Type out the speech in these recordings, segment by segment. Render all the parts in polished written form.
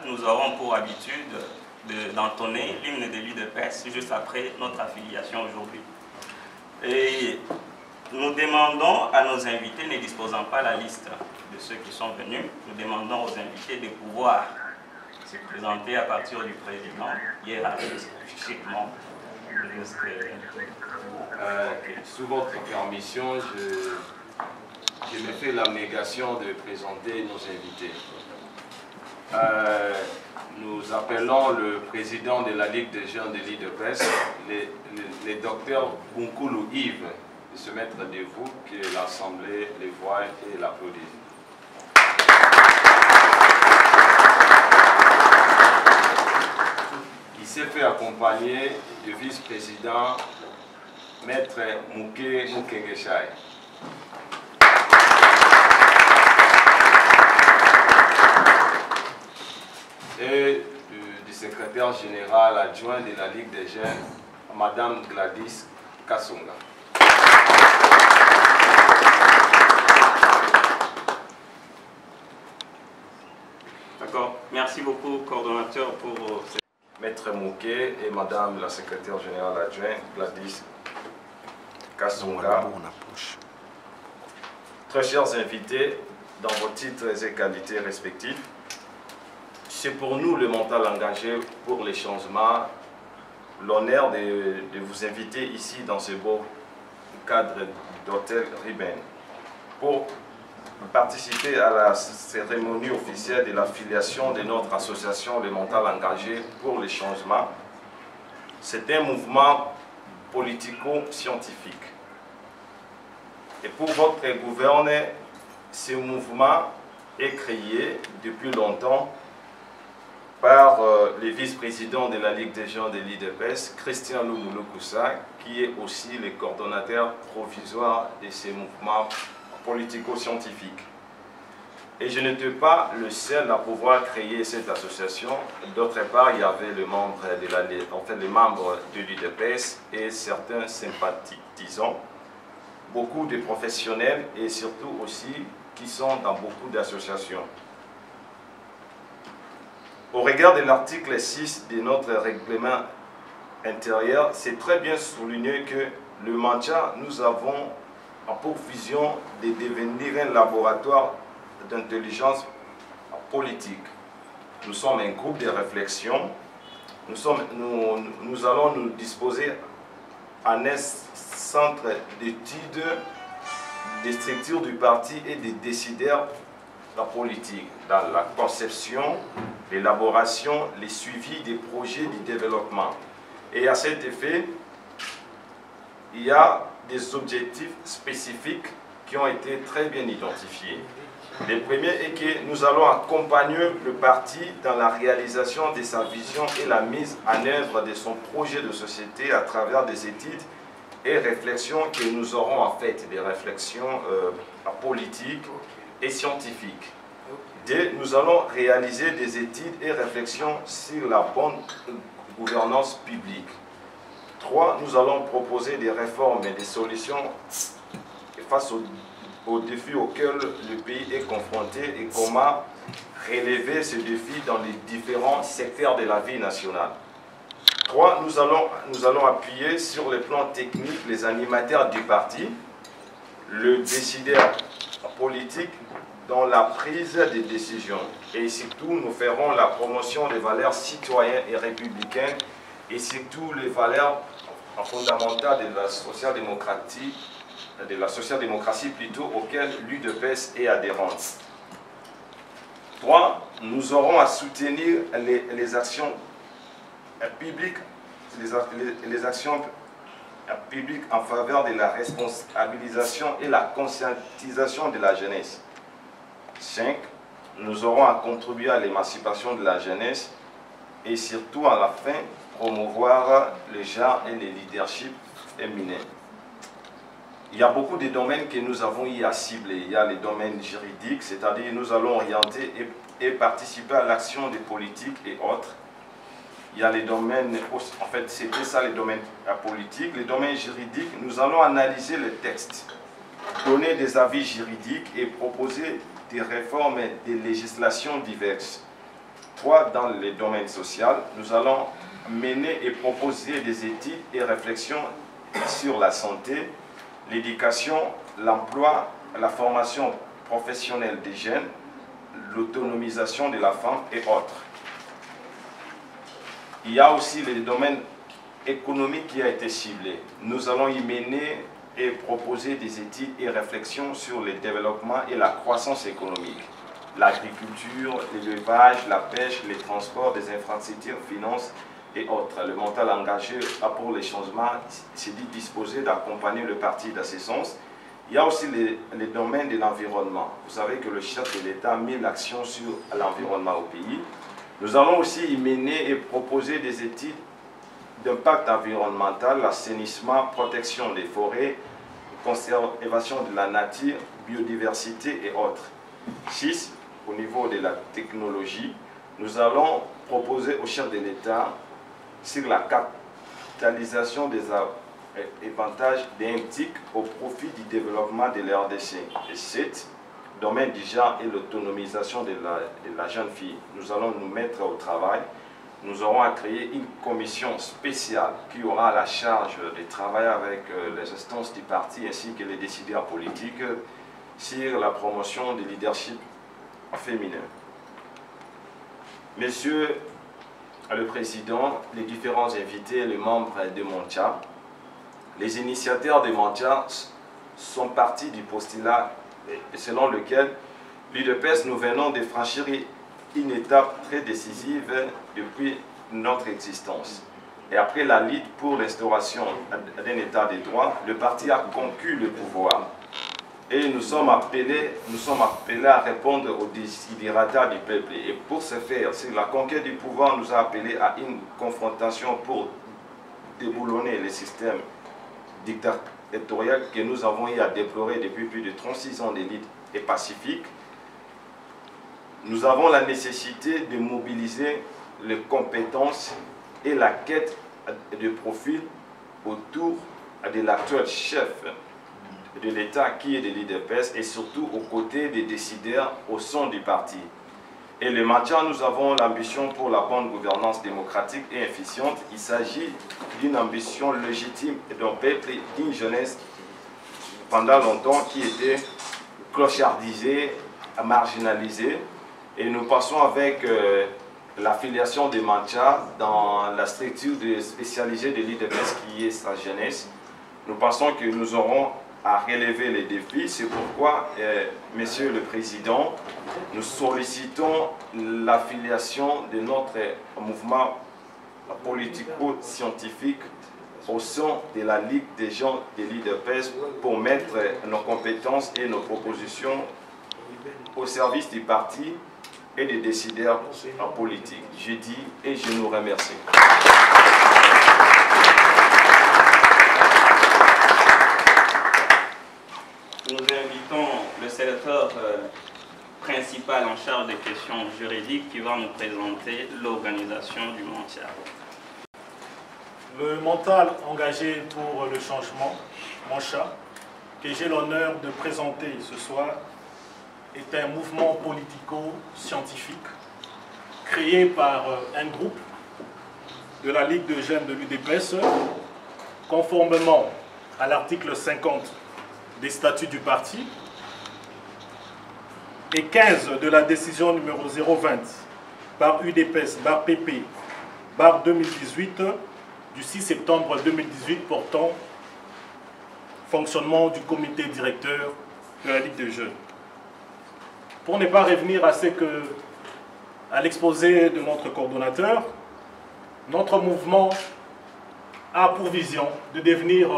Nous aurons pour habitude d'entonner l'hymne de l'UDPS juste après notre affiliation aujourd'hui. Et nous demandons à nos invités, ne disposant pas la liste de ceux qui sont venus, nous demandons aux invités de pouvoir se présenter à partir du président hiérarchiquement. Sous votre permission, je me fais l'abnégation de présenter nos invités. Nous appelons le président de la Ligue des jeunes de l'UDPS, le docteur Bunkoulou Yves, de se mettre debout, que l'Assemblée les voit et l'applaudit. Il s'est fait accompagner du vice-président Maître Mouké Moukengeshaï. Et du secrétaire général adjoint de la Ligue des jeunes, Madame Gladys Kasonga. D'accord. Merci beaucoup, coordonnateur, pour cette... Maître Mouké et Madame la secrétaire générale adjointe, Gladys Kasonga. Très chers invités, dans vos titres et qualités respectifs, c'est pour nous, le mental engagé pour les changements, l'honneur de vous inviter ici dans ce beau cadre d'hôtel Riben pour participer à la cérémonie officielle de l'affiliation de notre association Le Mental Engagé pour les changements. C'est un mouvement politico-scientifique. Et pour votre gouvernement, ce mouvement est créé depuis longtemps par le vice-président de la Ligue des jeunes de l'UDPS, Christian Lumulu-Koussa, qui est aussi le coordonnateur provisoire de ces mouvements politico-scientifiques. Et je n'étais pas le seul à pouvoir créer cette association. D'autre part, il y avait les membres de l'UDPS et certains sympathisants, beaucoup de professionnels et surtout aussi qui sont dans beaucoup d'associations. Au regard de l'article 6 de notre règlement intérieur, c'est très bien souligné que le Mancha, nous avons pour vision de devenir un laboratoire d'intelligence politique. Nous sommes un groupe de réflexion. Nous allons nous disposer en un centre d'études des structures du parti et des décideurs de la politique, dans la conception, l'élaboration, le suivi des projets de développement. Et à cet effet, il y a des objectifs spécifiques qui ont été très bien identifiés. Le premier est que nous allons accompagner le parti dans la réalisation de sa vision et la mise en œuvre de son projet de société à travers des études et réflexions que nous aurons en fait, des réflexions politiques et scientifiques. 2. Nous allons réaliser des études et réflexions sur la bonne gouvernance publique. 3. Nous allons proposer des réformes et des solutions face aux défis auxquels le pays est confronté et comment relever ces défis dans les différents secteurs de la vie nationale. 3. Nous allons appuyer sur le plan technique les animateurs du parti, le décideur politique dans la prise des décisions. Et surtout, nous ferons la promotion des valeurs citoyennes et républicaines et surtout les valeurs fondamentales de la social-démocratie plutôt auxquelles l'UDPS est adhérente. 3. Nous aurons à soutenir les actions publiques, les actions publiques en faveur de la responsabilisation et la conscientisation de la jeunesse. 5. Nous aurons à contribuer à l'émancipation de la jeunesse et surtout à la fin promouvoir le genre et le leadership féminin. Il y a beaucoup de domaines que nous avons eu à cibler. Il y a les domaines juridiques, c'est-à-dire nous allons orienter et participer à l'action des politiques et autres. Il y a les domaines, en fait c'était ça les domaines politiques. Les domaines juridiques, nous allons analyser les textes, donner des avis juridiques et proposer des réformes et des législations diverses. 3. Dans les domaines sociaux, nous allons mener et proposer des études et réflexions sur la santé, l'éducation, l'emploi, la formation professionnelle des jeunes, l'autonomisation de la femme et autres. Il y a aussi le domaine économique qui a été ciblé. Nous allons y mener et proposer des études et réflexions sur le développement et la croissance économique, l'agriculture, l'élevage, la pêche, les transports, des infrastructures, finances et autres. Le mental engagé pour les changements s'est dit disposé d'accompagner le parti dans ce sens. Il y a aussi les domaines de l'environnement. Vous savez que le chef de l'État a mis l'action sur l'environnement au pays. Nous allons aussi y mener et proposer des études d'impact environnemental, l'assainissement, protection des forêts, conservation de la nature, biodiversité et autres. 6. Au niveau de la technologie, nous allons proposer au chef de l'État sur la capitalisation des avantages des TIC au profit du développement de l'RDC. Et 7. Domaine du genre et l'autonomisation de la jeune fille. Nous allons nous mettre au travail. Nous aurons à créer une commission spéciale qui aura la charge de travailler avec les instances du parti ainsi que les décideurs politiques sur la promotion du leadership féminin. Monsieur le Président, les différents invités, les membres de Montia, les initiateurs de Montia sont partis du postulat selon lequel l'UDPS, nous venons de franchir une étape très décisive depuis notre existence. Et après la lutte pour l'instauration d'un état de droit, le parti a conquis le pouvoir. Et nous sommes appelés à répondre aux desiderata du peuple. Et pour ce faire, la conquête du pouvoir nous a appelés à une confrontation pour déboulonner le système dictatorial que nous avons eu à déplorer depuis plus de 36 ans de lutte et pacifique. Nous avons la nécessité de mobiliser les compétences et la quête de profil autour de l'actuel chef de l'État qui est de l'UDPS et surtout aux côtés des décideurs au sein du parti. Et le maintien, nous avons l'ambition pour la bonne gouvernance démocratique et efficiente. Il s'agit d'une ambition légitime d'un peuple et d'une jeunesse pendant longtemps qui était clochardisée, marginalisée. Et nous passons avec l'affiliation des Mancha dans la structure spécialisée de l'UDPS qui est sa jeunesse. Nous pensons que nous aurons à relever les défis. C'est pourquoi, Monsieur le Président, nous sollicitons l'affiliation de notre mouvement politico-scientifique au sein de la Ligue des gens de l'UDPS pour mettre nos compétences et nos propositions au service du parti et des décideurs politiques. Je dis et je nous remercie. sénateur principal en charge des questions juridiques qui va nous présenter l'organisation du Montia. Le mental engagé pour le changement, Moncha, que j'ai l'honneur de présenter ce soir, est un mouvement politico-scientifique créé par un groupe de la Ligue de jeunes de l'UDPS, conformément à l'article 50 des statuts du parti et 15 de la décision numéro 020 par UDPS, bar PP, bar 2018, du 6 septembre 2018 portant fonctionnement du comité directeur de la Ligue des jeunes. Pour ne pas revenir à l'exposé de notre coordonnateur, notre mouvement a pour vision de devenir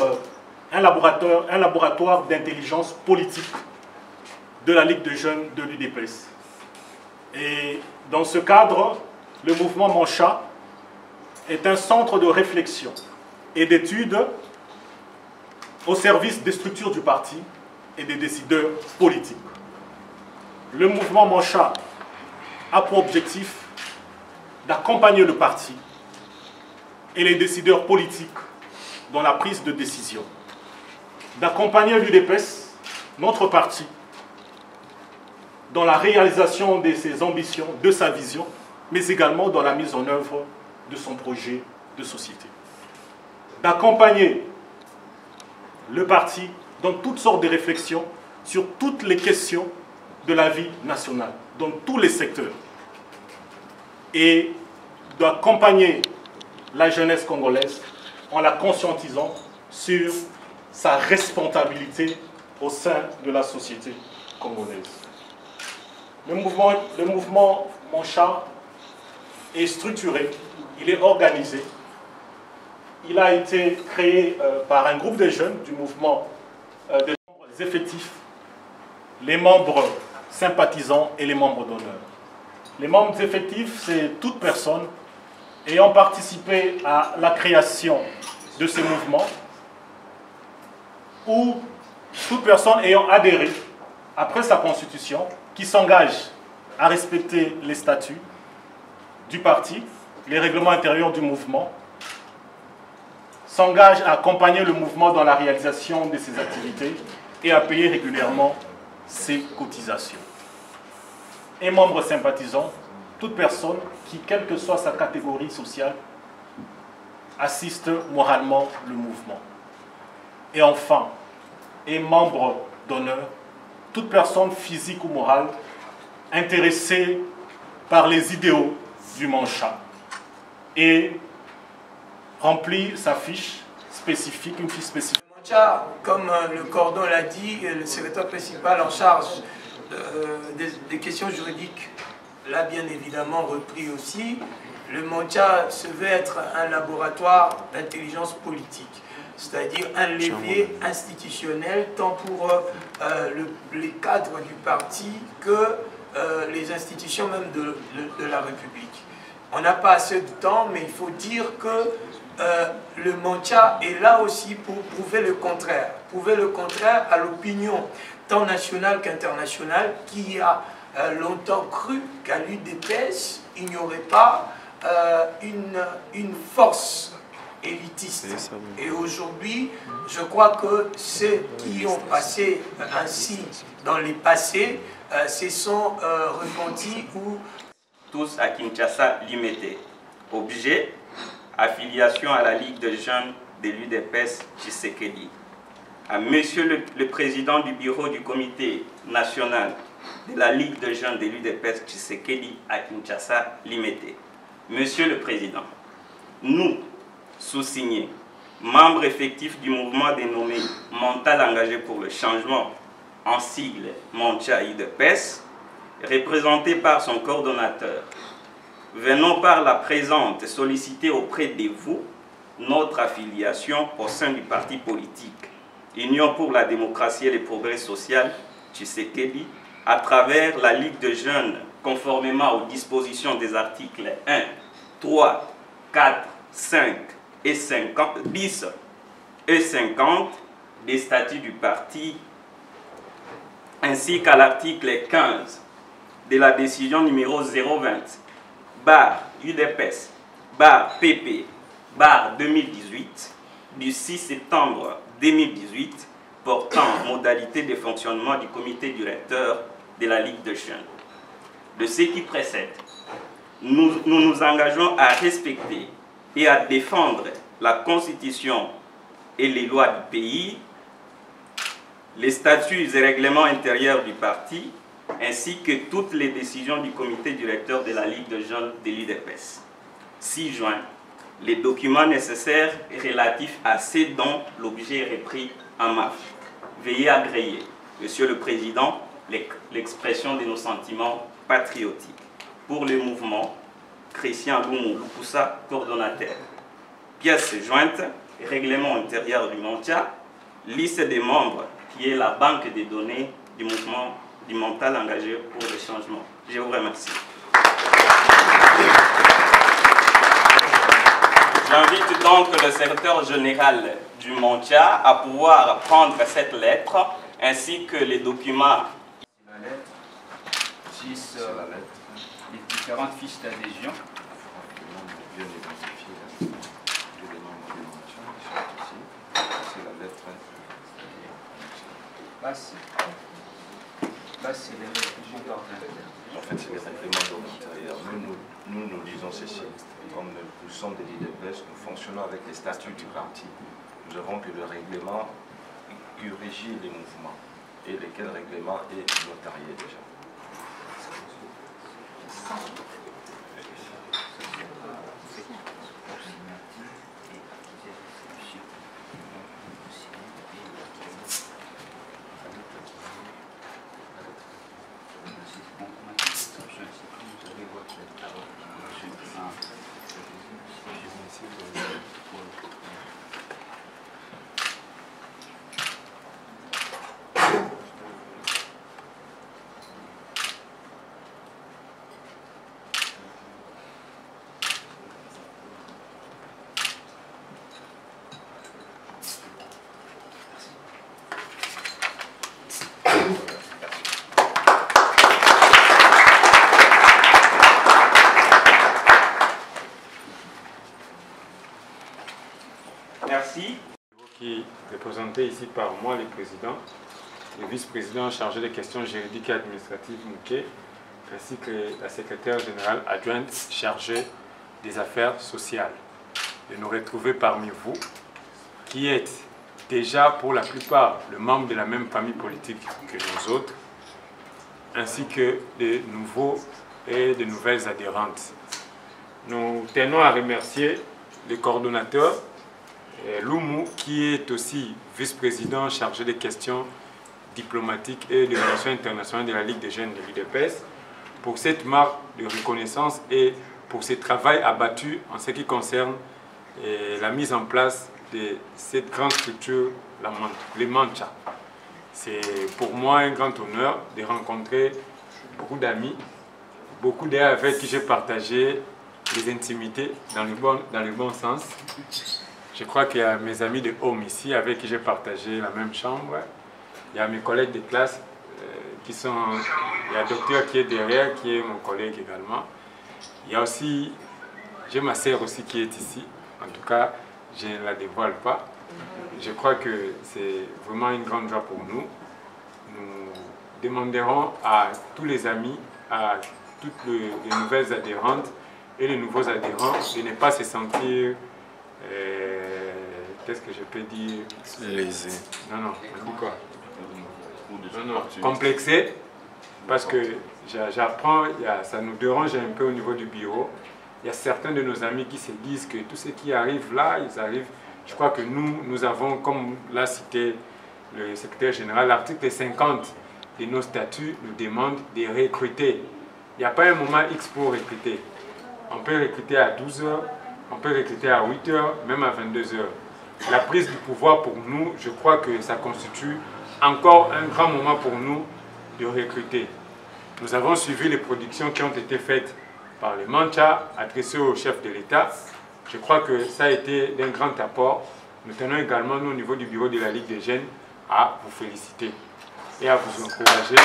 un laboratoire d'intelligence politique de la Ligue des jeunes de l'UDPS. Et dans ce cadre, le mouvement Moncha est un centre de réflexion et d'études au service des structures du parti et des décideurs politiques. Le mouvement Moncha a pour objectif d'accompagner le parti et les décideurs politiques dans la prise de décision, d'accompagner l'UDPS, notre parti, dans la réalisation de ses ambitions, de sa vision, mais également dans la mise en œuvre de son projet de société. D'accompagner le parti dans toutes sortes de réflexions sur toutes les questions de la vie nationale, dans tous les secteurs. Et d'accompagner la jeunesse congolaise en la conscientisant sur sa responsabilité au sein de la société congolaise. Le mouvement Moncha est structuré, il est organisé. Il a été créé par un groupe de jeunes du mouvement des membres effectifs, les membres sympathisants et les membres d'honneur. Les membres effectifs, c'est toute personne ayant participé à la création de ces mouvements ou toute personne ayant adhéré après sa constitution qui s'engage à respecter les statuts du parti, les règlements intérieurs du mouvement, s'engage à accompagner le mouvement dans la réalisation de ses activités et à payer régulièrement ses cotisations. Et membre sympathisant, toute personne qui, quelle que soit sa catégorie sociale, assiste moralement le mouvement. Et enfin, et membre d'honneur, toute personne physique ou morale intéressée par les idéaux du Moncha et remplit sa fiche spécifique, une fiche spécifique. Le Moncha, comme le cordon l'a dit, le secrétaire principal en charge des questions juridiques l'a bien évidemment repris aussi. Le Moncha se veut être un laboratoire d'intelligence politique, c'est-à-dire un levier institutionnel tant pour les cadres du parti que les institutions même de la République. On n'a pas assez de temps, mais il faut dire que le Moncha est là aussi pour prouver le contraire. Prouver le contraire à l'opinion tant nationale qu'internationale qui a longtemps cru qu'à l'UDPS, il n'y aurait pas une force élitiste. Et aujourd'hui, je crois que ceux qui ont passé ainsi dans les passés se sont repentis ou... Tous à Kinshasa Limité. Objet, affiliation à la Ligue de jeunes de l'UDPS Tshisekedi. À Monsieur le Président du Bureau du Comité national de la Ligue de jeunes de l'UDPS Tshisekedi à Kinshasa Limité. Monsieur le Président, nous, sous-signés, membres effectifs du mouvement dénommé Mental engagé pour le changement, en sigle Moncha UDPS, représenté par son coordonnateur, venons par la présente solliciter auprès de vous notre affiliation au sein du parti politique Union pour la démocratie et le progrès social, Tshisekedi, à travers la Ligue de jeunes, conformément aux dispositions des articles 1, 3, 4, 5 et 50, 10 et 50 des statuts du parti ainsi qu'à l'article 15 de la décision numéro 020/UDPS/PP/2018 du 6 septembre 2018 portant modalité de fonctionnement du comité directeur de la Ligue des jeunes. De ce qui précède, nous nous engageons à respecter et à défendre la Constitution et les lois du pays, les statuts et règlements intérieurs du parti, ainsi que toutes les décisions du comité directeur de la Ligue des jeunes de l'UDPS. 6 juin, les documents nécessaires relatifs à ces dont l'objet est repris en MAF. Veuillez agréer, Monsieur le Président, l'expression de nos sentiments patriotiques. Pour le mouvement, Christian Loumou Lukusa, coordonnateur. Pièce jointe, règlement intérieur du Montia, liste des membres qui est la banque des données du mouvement du mental engagé pour le changement. Je vous remercie. J'invite donc le secrétaire général du Montia à pouvoir prendre cette lettre ainsi que les documents. La lettre, 6, les différentes fiches d'adhésion. C'est les règlements d'ordre. En fait, c'est les règlements d'ordre intérieur. Nous disons ceci. Comme nous sommes des l'UDPS, nous fonctionnons avec les statuts du parti. Nous avons que le règlement qui régit les mouvements. Et lequel règlement est notarié déjà. Merci. Qui est présenté ici par moi, le président, le vice-président chargé des questions juridiques et administratives Mouké, ainsi que la secrétaire générale adjointe chargée des affaires sociales. De nous retrouver parmi vous, qui êtes déjà pour la plupart le membre de la même famille politique que nous autres, ainsi que de nouveaux et de nouvelles adhérentes. Nous tenons à remercier le coordonnateur Loumou, qui est aussi vice-président chargé des questions diplomatiques et de relations internationales de la Ligue des jeunes de l'UDPS, pour cette marque de reconnaissance et pour ce travail abattu en ce qui concerne la mise en place de cette grande structure, les Mancha. C'est pour moi un grand honneur de rencontrer beaucoup d'amis, beaucoup d'amis avec qui j'ai partagé des intimités dans le bon sens. Je crois qu'il y a mes amis de home ici avec qui j'ai partagé la même chambre. Il y a mes collègues de classe qui sont... Il y a le docteur qui est derrière, qui est mon collègue également. Il y a aussi... J'ai ma sœur aussi qui est ici. En tout cas, je ne la dévoile pas. Je crois que c'est vraiment une grande joie pour nous. Nous demanderons à tous les amis, à toutes les nouvelles adhérentes et les nouveaux adhérents de ne pas se sentir... qu'est-ce que je peux dire? Lésé. Non, non, on dit quoi? Non, complexé, parce que j'apprends, ça nous dérange un peu au niveau du bureau. Il y a certains de nos amis qui se disent que tout ce qui arrive là, ils arrivent. Je crois que nous avons, comme l'a cité le secrétaire général, l'article 50 de nos statuts nous demande de recruter. Il n'y a pas un moment X pour recruter. On peut recruter à 12 h, on peut recruter à 8 h, même à 22 h. La prise du pouvoir pour nous, je crois que ça constitue encore un grand moment pour nous de recruter. Nous avons suivi les productions qui ont été faites par les Mancha, adressées au chef de l'État. Je crois que ça a été d'un grand apport. Nous tenons également, nous, au niveau du bureau de la Ligue des jeunes, à vous féliciter. et à vous encourager.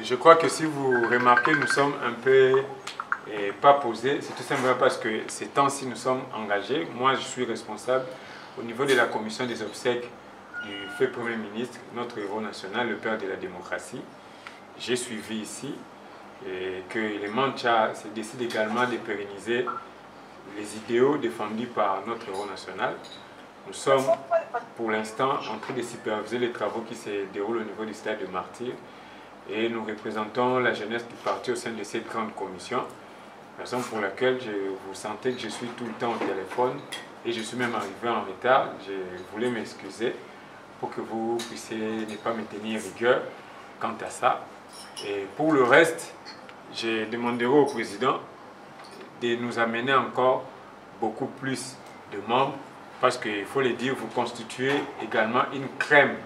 Je crois que si vous remarquez, nous sommes un peu pas posés. C'est tout simplement parce que ces temps-ci, nous sommes engagés. Moi, je suis responsable au niveau de la commission des obsèques du fait Premier ministre, notre héros national, le père de la démocratie. J'ai suivi ici et que les Mancha se décident également de pérenniser les idéaux défendus par notre héros national. Nous sommes pour l'instant en train de superviser les travaux qui se déroulent au niveau du stade de Martyrs et nous représentons la jeunesse du parti au sein de cette grande commission, raison pour laquelle vous sentez que je suis tout le temps au téléphone et je suis même arrivé en retard. Je voulais m'excuser pour que vous puissiez ne pas me tenir rigueur quant à ça. Et pour le reste, je demanderai au président de nous amener encore beaucoup plus de membres parce qu'il faut le dire, vous constituez également une crème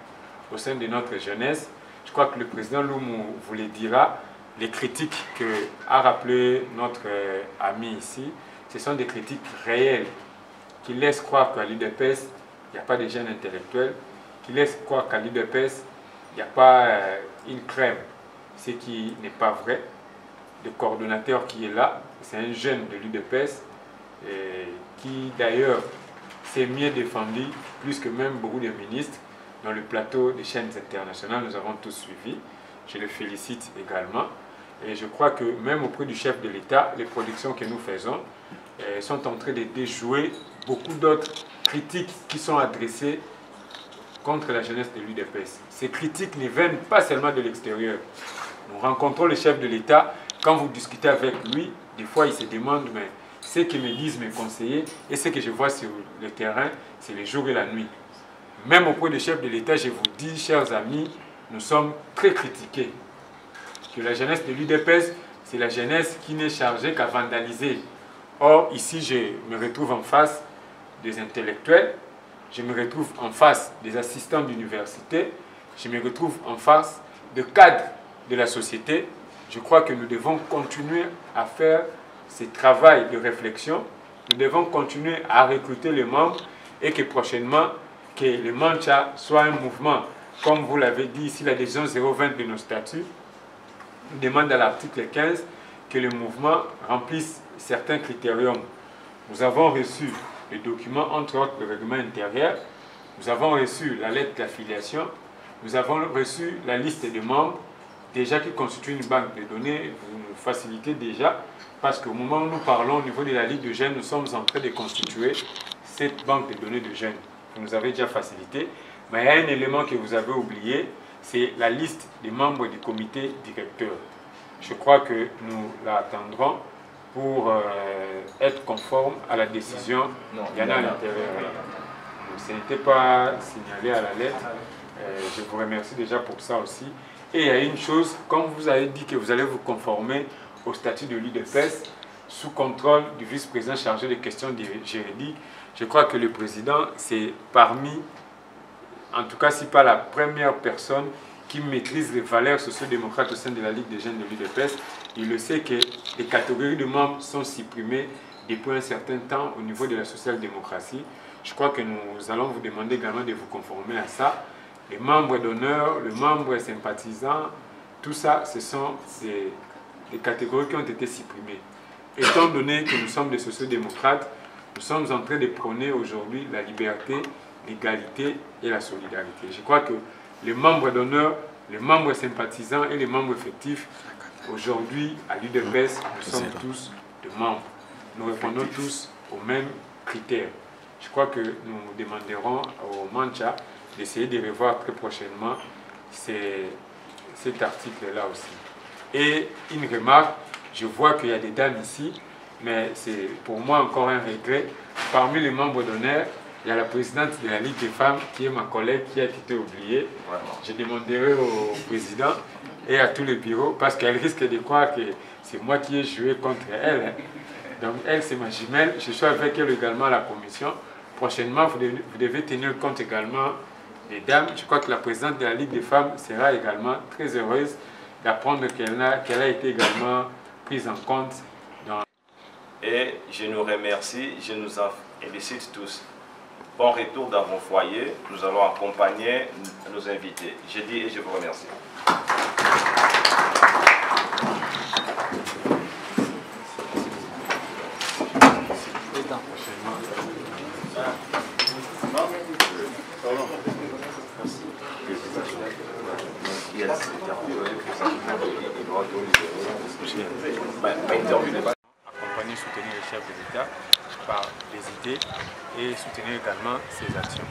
au sein de notre jeunesse. Je crois que le président Loumou vous le dira, les critiques qu'a rappelé notre ami ici, ce sont des critiques réelles qui laissent croire qu'à l'UDPS, il n'y a pas de jeunes intellectuels, qui laissent croire qu'à l'UDPS, il n'y a pas une crème, ce qui n'est pas vrai. Le coordonnateur qui est là, c'est un jeune de l'UDPS qui d'ailleurs s'est mieux défendu, plus que même beaucoup de ministres, dans le plateau des chaînes internationales. Nous avons tous suivi. Je le félicite également. Et je crois que même auprès du chef de l'État, les productions que nous faisons sont en train de déjouer beaucoup d'autres critiques qui sont adressées contre la jeunesse de l'UDPS. Ces critiques ne viennent pas seulement de l'extérieur. Nous rencontrons le chef de l'État. Quand vous discutez avec lui, des fois il se demande, mais ce que me disent mes conseillers et ce que je vois sur le terrain, c'est le jour et la nuit. Même auprès du chef de l'État, je vous dis, chers amis, nous sommes très critiqués. Que la jeunesse de l'UDPS, c'est la jeunesse qui n'est chargée qu'à vandaliser. Or, ici, je me retrouve en face des intellectuels, je me retrouve en face des assistants d'université, je me retrouve en face de cadres de la société. Je crois que nous devons continuer à faire ce travail de réflexion. Nous devons continuer à recruter les membres et que prochainement, que le Mancha soit un mouvement. Comme vous l'avez dit ici, l'adhésion 020 de nos statuts demande à l'article 15 que le mouvement remplisse certains critériums. Nous avons reçu les documents, entre autres le règlement intérieur, nous avons reçu la lettre d'affiliation, nous avons reçu la liste des membres, déjà qui constitue une banque de données. Vous nous facilitez déjà, parce qu'au moment où nous parlons au niveau de la Ligue de jeunes, nous sommes en train de constituer cette banque de données de jeunes. Vous nous avez déjà facilité, mais il y a un élément que vous avez oublié, c'est la liste des membres du comité directeur. Je crois que nous l'attendrons pour être conforme à la décision qu'il y en a à l'intérieur. Ce n'était pas signalé à la lettre. Je vous remercie déjà pour ça aussi. Et il y a une chose, comme vous avez dit que vous allez vous conformer au statut de l'UDPS, sous contrôle du vice-président chargé des questions juridiques, je crois que le président, c'est parmi, en tout cas, si pas la première personne qui maîtrise les valeurs sociodémocrates au sein de la Ligue des jeunes de l'UDPS. Il le sait que les catégories de membres sont supprimées depuis un certain temps au niveau de la social-démocratie. Je crois que nous allons vous demander également de vous conformer à ça. Les membres d'honneur, les membres sympathisants, tout ça, ce sont des catégories qui ont été supprimées. Étant donné que nous sommes des sociodémocrates, nous sommes en train de prôner aujourd'hui la liberté, l'égalité et la solidarité. Je crois que les membres d'honneur, les membres sympathisants et les membres effectifs, aujourd'hui, à l'UDPS, nous sommes tous de membres. Nous répondons tous aux mêmes critères. Je crois que nous demanderons au Mancha d'essayer de revoir très prochainement cet article-là aussi. Et une remarque, je vois qu'il y a des dames ici, mais c'est pour moi encore un regret. Parmi les membres d'honneur, il y a la présidente de la Ligue des femmes qui est ma collègue qui a été oubliée. Je demanderai au président et à tous les bureaux parce qu'elle risque de croire que c'est moi qui ai joué contre elle. Donc elle, c'est ma jumelle. Je suis avec elle également à la commission. Prochainement, vous devez tenir compte également des dames. Je crois que la présidente de la Ligue des femmes sera également très heureuse d'apprendre qu'elle a été également prise en compte. Et je nous remercie, je nous en félicite tous. bon retour dans vos foyers. Nous allons accompagner nos invités. Je dis et je vous remercie. Accompagner, soutenir le chef de l'État par les idées et soutenir également ses actions.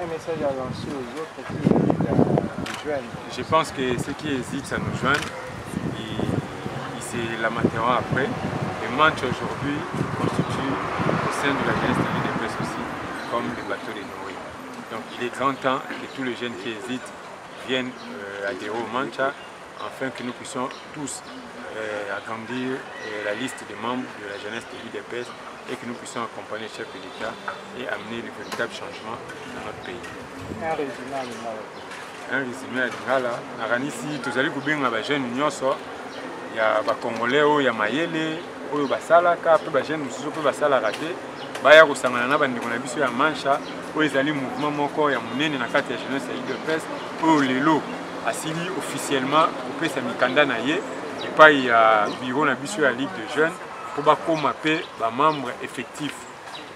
Un message à lancer aux autres qui hésitent à nous joindre. Je pense que ceux qui hésitent à nous joindre, ils se lamenteront après. Le manche aujourd'hui constitue au sein de la jeunesse de l'UDPS aussi comme le bateau de Noé. Donc il est grand temps que tous les jeunes qui hésitent viennent adhérer au mancha afin que nous puissions tous agrandir la liste des membres de la jeunesse de l'UDPS et que nous puissions accompagner le chef de l'État et amener le véritable changement dans notre pays. Un résumé à l'Ingala. Un résumé à l'Ingala. Naranisi, tozali kubenga ba jeune nyonso ya ba Congolais oyo ya mayele oyo basalaka pe ba jeune mususu pe basalaka te baya kosangana na bandeko na biso ya mancha oyo ezali mouvement moko ya monene na kati ya jeunesse ya UDPS oyo lelo asili officiellement kopesa mikanda na ye epai ya bureau na biso ya Ligue de Jeunes pour bakoma pe ba membre effectif.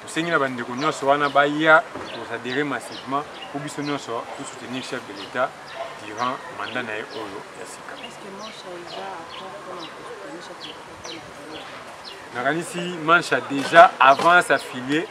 Tosengi na bandeko nyonso wana baya kosadere massivement pour biso nyonso pour soutenir le chef de l'État durant mandat na ye oyo ya sika. Est-ce que Mancha déjà attend pour soutenir le chef de l'État? Naranisi Mancha déjà avant s'affilier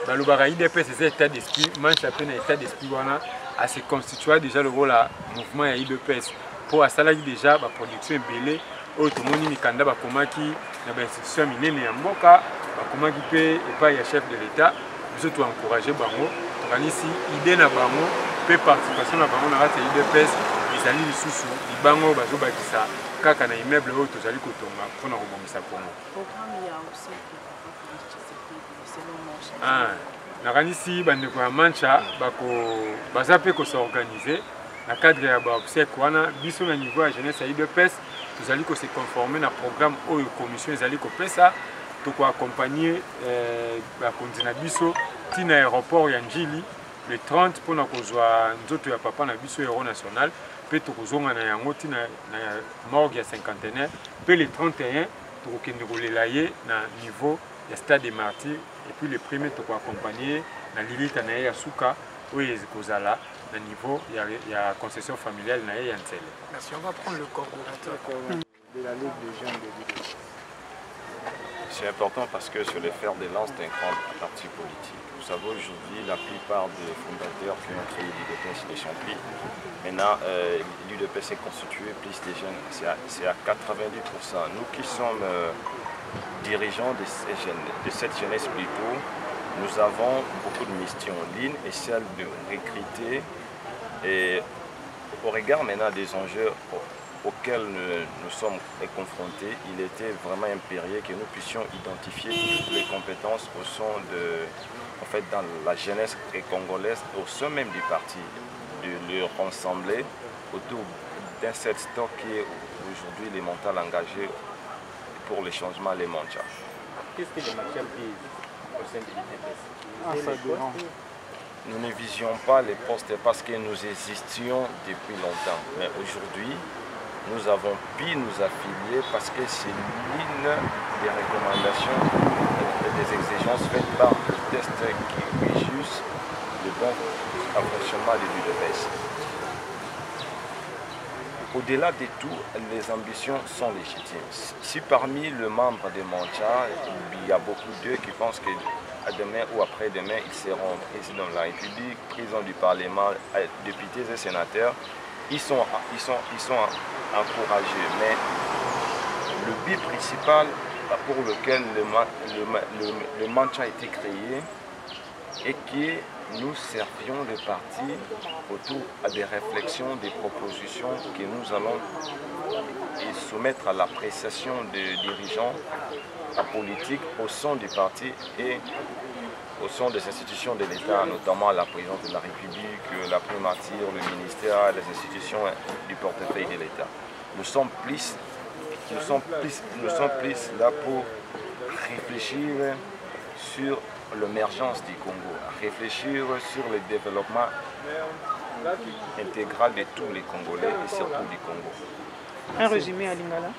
balobaka UDPS c'est état d'esprit Mancha pe na état d'esprit wana a se constituer déjà le rôle à mouvement ya UDPS pour asalaki déjà ba production ebele oyo tomoni mikanda bakomaki na ba institution minene ya mboka bakomaki pe epai ya chef de l'État biso to encourager bango tokanisi idée na bango pe participation na bango na kati ya UDPS ezali lisusu libango bazobakisa kaka na immeuble oyo tozali kotonga mpona kobongisa Congo. Programme ya aussi selon Mancha. Nakanisi bandeko ya Mancha baza pe s'organiser na cadre ya baobsèque wana biso na niveau ya jeunesse ya UDPS tozali se conformer na programme oyo commission ezali kopesa toko accompagner bakonzi na biso tina aéroport ya Njili le 30 mpona kozwa nzoto ya papa na biso héros national pe tokozonga na yango tina na morgue ya cinquantenaire pe le 31 tokokende kolela ye na niveau ya stade des martyrs et puis le premier toko accompagner na lilita na ye ya suka oyo ekozala na niveau ya concession familiale na ye ya Ntsele. Merci, on va prendre le coordonnateur De la Ligue des jeunes de l'UDPS. C'est important parce que sur les fers de lance d'un grand parti politique. Vous savez, aujourd'hui, la plupart des fondateurs qui ont créé l'UDPS ne sont plus. Maintenant, l'UDPS est constitué plus des jeunes, c'est à 90%. Nous qui sommes dirigeants de cette jeunesse plutôt, nous avons beaucoup de missions en ligne et celle de recruter. Et au regard maintenant des enjeux auxquels nous sommes confrontés, il était vraiment impérieux que nous puissions identifier toutes les compétences au sein dans la jeunesse congolaise, au sein même du parti, de le rassembler autour d'un set stock qui est aujourd'hui les mentales engagés pour le changement, les manchas. Qu'est-ce que les manchas disent au sein de l'UDPS? Nous ne visions pas les postes parce que nous existions depuis longtemps. Mais aujourd'hui, nous avons pu nous affilier parce que c'est l'une des recommandations et des exigences faites par le test qui juge le bon fonctionnement de l'UDPS. Au-delà de tout, les ambitions sont légitimes. Si parmi les membres de Mancha, il y a beaucoup d'eux qui pensent que demain ou après-demain, ils seront président de la République, président du Parlement, députés et sénateurs, ils sont encouragés. Mais le but principal pour lequel le Mancha a été créé est que nous servions le parti autour des réflexions, des propositions que nous allons soumettre à l'appréciation des dirigeants politiques au sein du parti et au sein des institutions de l'État, notamment la présidence de la République, la primature, le ministère, les institutions du portefeuille de l'État. Nous sommes plus là pour réfléchir sur l'émergence du Congo, à réfléchir sur le développement intégral de tous les Congolais et surtout du Congo. Un résumé à Lingala.